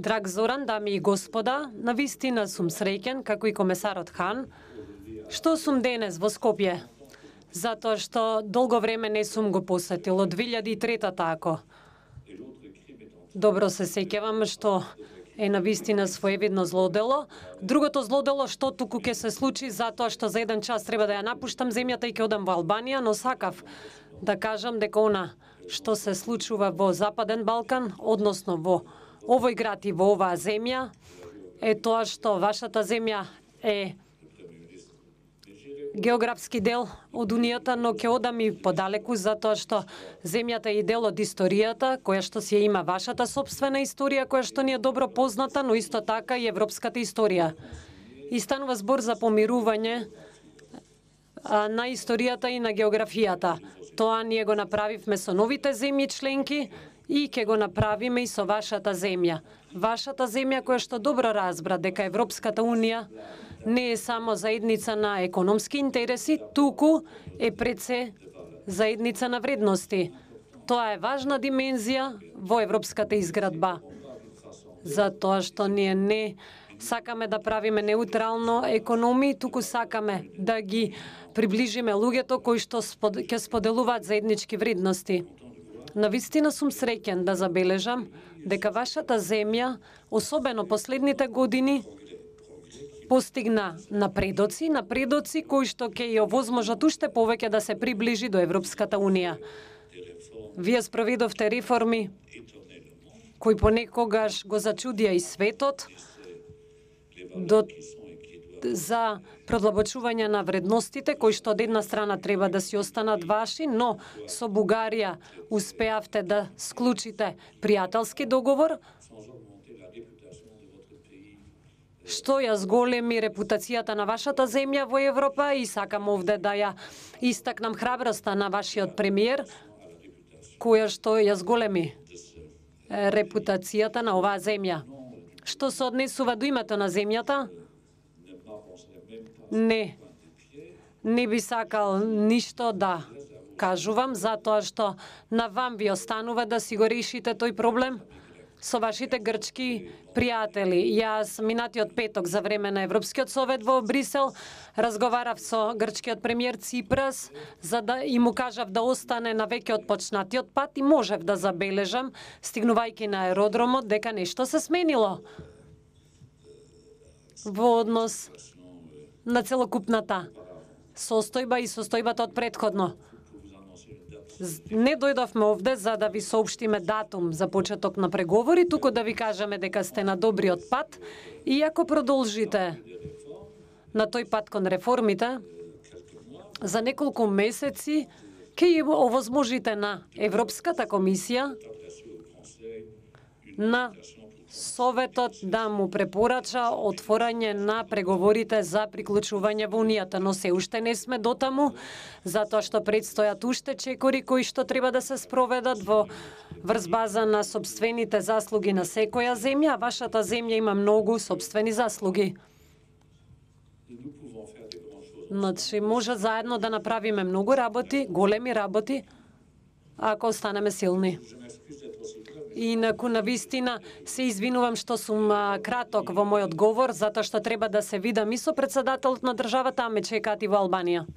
Драг Зоран, дами и господа, навистина сум среќен, како и комесарот Хан, што сум денес во Скопје, затоа што долго време не сум го посетил, од 2003 тако. Добро се сеќавам што е навистина своевидно злодело. Другото злодело што туку ќе се случи затоа што за еден час треба да ја напуштам земјата и ќе одам во Албанија, но сакав да кажам дека она што се случува во Западен Балкан, односно во овој град и во оваа земја, е тоа што вашата земја е географски дел од Унијата, но ќе одам и подалеку затоа што земјата е и дел од историјата, која што си има вашата собствена историја, која што ни е добро позната, но исто така и европската историја. И станува збор за помирување на историјата и на географијата. Тоа ние го направивме со новите земји членки и ќе го направиме и со вашата земја. Вашата земја која што добро разбра дека Европската Унија не е само заедница на економски интереси, туку е пред се заедница на вредности. Тоа е важна димензија во европската изградба. Затоа што ние не сакаме да правиме неутрално економии, туку сакаме да ги приближиме луѓето кои што ќе споделуваат заеднички вредности. Навистина сум среќен да забележам дека вашата земја, особено последните години, постигна напредоци кои што ќе ја овозможат уште повеќе да се приближи до Европската Унија. Вие спроведовте реформи кои понекогаш го зачудија и светот за продлабочување на вредностите кои што од една страна треба да си останат ваши, но со Бугарија успеавте да склучите пријателски договор, што ја зголеми репутацијата на вашата земја во Европа, и сакам овде да ја истакнам храброста на вашиот премиер, која што ја зголеми репутацијата на оваа земја. Што се однесува до името на земјата, не би сакал ништо да кажувам, затоа што на вам ви останува да си го решите тој проблем со вашите грчки пријатели. Јас минатиот петок за време на Европскиот совет во Брисел разговарав со грчкиот премиер Ципрас за да и му кажав да остане на веќе отпочнатиот пат и можев да забележам, стигнувајќи на аеродромот, дека нешто се сменило во однос на целокупната состојба и состојбата од претходно. Не дојдовме овде за да ви соопштиме датум за почеток на преговори, туку да ви кажеме дека сте на добриот пат и ако продолжите на тој пат кон реформите, за неколку месеци ќе овозможите на Европската комисија, на Советот да му препорача отворање на преговорите за приклучување во Унијата, но се уште не сме дотаму, затоа што предстојат уште чекори кои што треба да се спроведат во врз база на собствените заслуги на секоја земја, а вашата земја има многу собствени заслуги. Значи, може заедно да направиме многу работи, големи работи, ако останеме силни. Инаку, навистина, се извинувам што сум краток во мојот говор, затоа што треба да се видам и со председателот на државата, а ме чекаат и во Албанија.